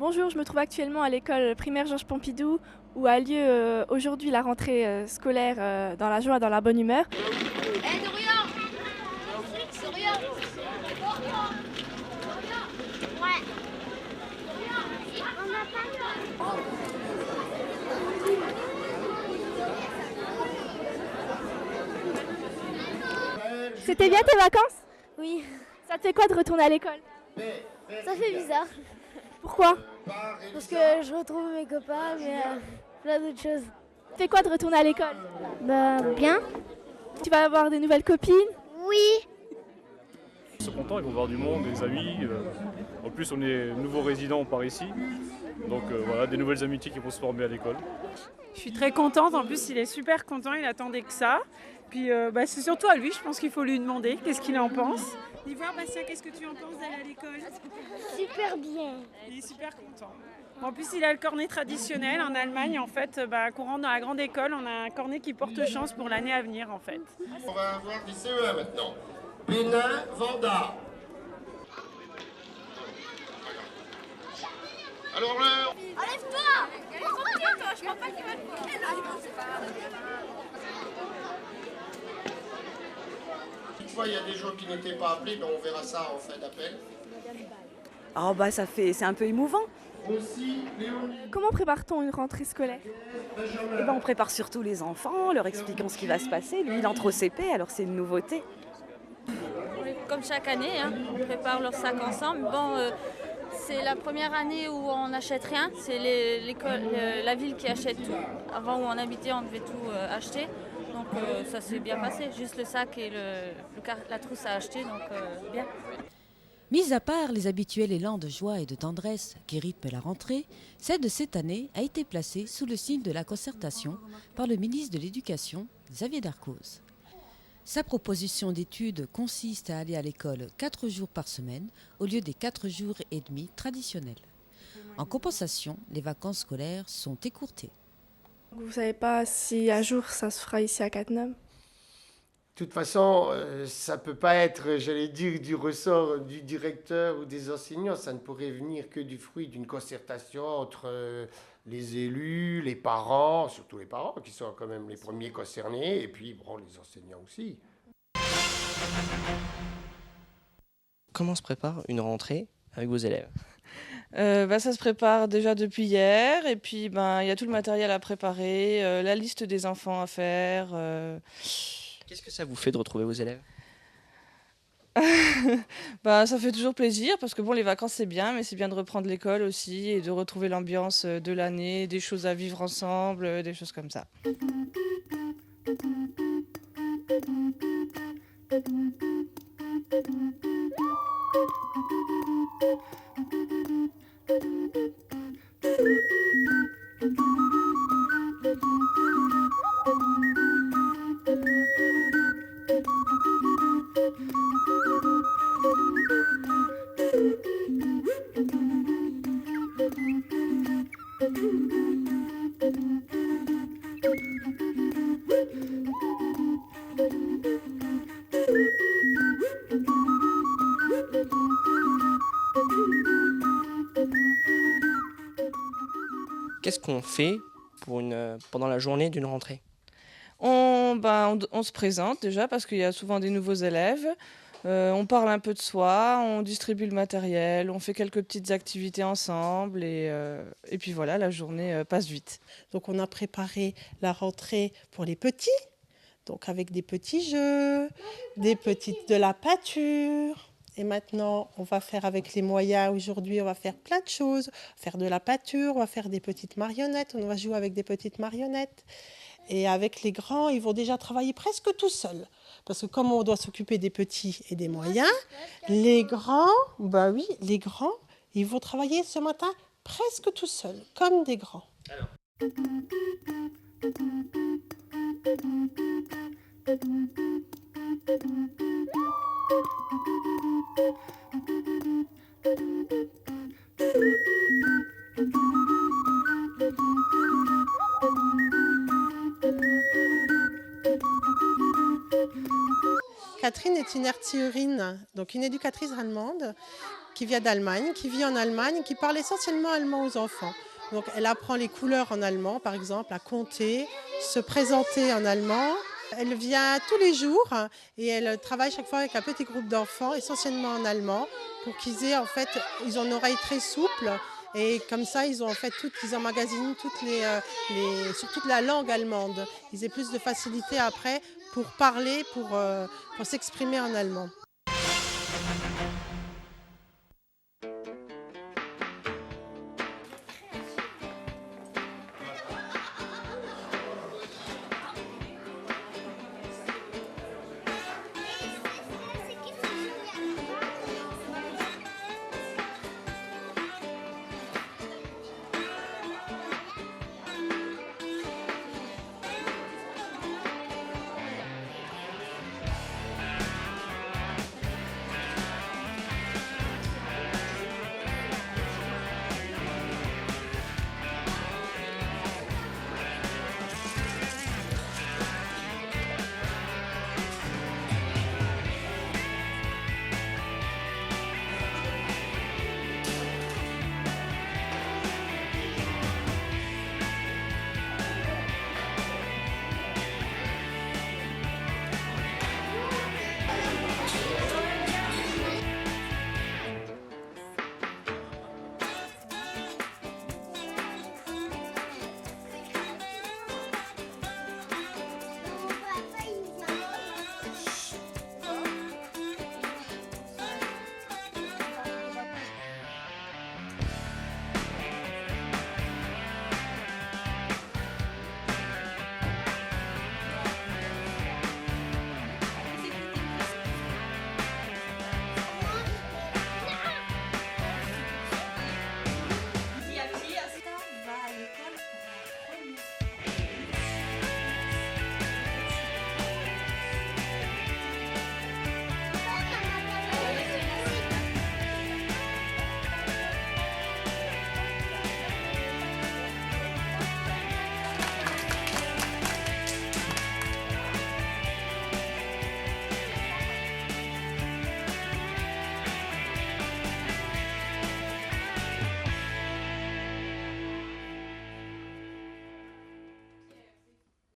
Bonjour, je me trouve actuellement à l'école primaire Georges Pompidou où a lieu aujourd'hui la rentrée scolaire dans la joie et dans la bonne humeur. Eh, Dorian! Dorian! Ouais. On n'a pas. C'était bien tes vacances? Oui, Ça te fait quoi de retourner à l'école? ça fait bizarre. Pourquoi? Parce que je retrouve mes copains, mais plein d'autres choses. Ça te fait quoi de retourner à l'école? Bah, bien. Tu vas avoir des nouvelles copines? Oui. Ils sont contents, ils vont voir du monde, des amis. En plus, on est nouveaux résidents par ici. Donc voilà, des nouvelles amitiés qui vont se former à l'école. Je suis très contente, en plus il est super content, il attendait que ça. Puis c'est surtout à lui, je pense qu'il faut lui demander qu'est-ce qu'il en pense. Dis voir Bastien, qu'est-ce que tu en penses d'aller à l'école? Super bien. Il est super content. En plus il a le cornet traditionnel en Allemagne en fait, quand on rentre dans la grande école, on a un cornet qui porte chance pour l'année à venir en fait. On va avoir des CE1 maintenant. Bénin, Vanda. Alors l'heure. Enlève-toi! Je crois pas qu'il va le voir. Toutefois, il y a des jours qui n'étaient pas appelés, mais on verra ça en fin d'appel. Oh bah c'est un peu émouvant. Aussi, Léonie, Comment prépare-t-on une rentrée scolaire? Benjamin. Et ben on prépare surtout les enfants, leur expliquant ce qui va se passer. Lui il entre au CP, alors c'est une nouveauté. Comme chaque année, hein, on prépare leur sac ensemble. Bon, c'est la première année où on n'achète rien. C'est la ville qui achète tout. Avant où on habitait, on devait tout acheter. Donc ça s'est bien passé. Juste le sac et la trousse à acheter, donc bien. Mis à part les habituels élans de joie et de tendresse qui rythment la rentrée, celle de cette année a été placée sous le signe de la concertation par le ministre de l'Éducation, Xavier Darcos. Sa proposition d'étude consiste à aller à l'école 4 jours par semaine au lieu des 4 jours et demi traditionnels. En compensation, les vacances scolaires sont écourtées. Vous savez pas si un jour ça se fera ici à Cattenom? De toute façon, ça ne peut pas être, j'allais dire, du ressort du directeur ou des enseignants. Ça ne pourrait venir que du fruit d'une concertation entre les élus, les parents, surtout les parents qui sont quand même les premiers concernés, et puis bon, les enseignants aussi. Comment se prépare une rentrée avec vos élèves? Ça se prépare déjà depuis hier et puis il y a tout le matériel à préparer, la liste des enfants à faire. Qu'est-ce que ça vous fait de retrouver vos élèves? Ça fait toujours plaisir parce que bon, les vacances c'est bien, mais c'est bien de reprendre l'école aussi et de retrouver l'ambiance de l'année, des choses à vivre ensemble, des choses comme ça. Qu'est-ce qu'on fait pendant la journée d'une rentrée? On se présente déjà parce qu'il y a souvent des nouveaux élèves. On parle un peu de soi, on distribue le matériel, on fait quelques petites activités ensemble et puis voilà, la journée passe vite. Donc on a préparé la rentrée pour les petits, donc avec des petits jeux, de la pâture. Et maintenant, on va faire avec les moyens, aujourd'hui, on va faire plein de choses. Faire de la pâture, on va faire des petites marionnettes, on va jouer avec des petites marionnettes. Et avec les grands, ils vont déjà travailler presque tout seuls. Parce que comme on doit s'occuper des petits et des moyens, les grands, ils vont travailler ce matin presque tout seuls, comme des grands. Alors. Catherine est une artilleurine, donc une éducatrice allemande qui vient d'Allemagne, qui vit en Allemagne, qui parle essentiellement allemand aux enfants. Donc elle apprend les couleurs en allemand, par exemple, à compter, se présenter en allemand. Elle vient tous les jours et elle travaille chaque fois avec un petit groupe d'enfants, essentiellement en allemand, pour qu'ils aient en fait, ils ont une oreille très souple. Et comme ça, ils emmagasinent sur toute la langue allemande. Ils aient plus de facilité après pour parler, pour s'exprimer en allemand.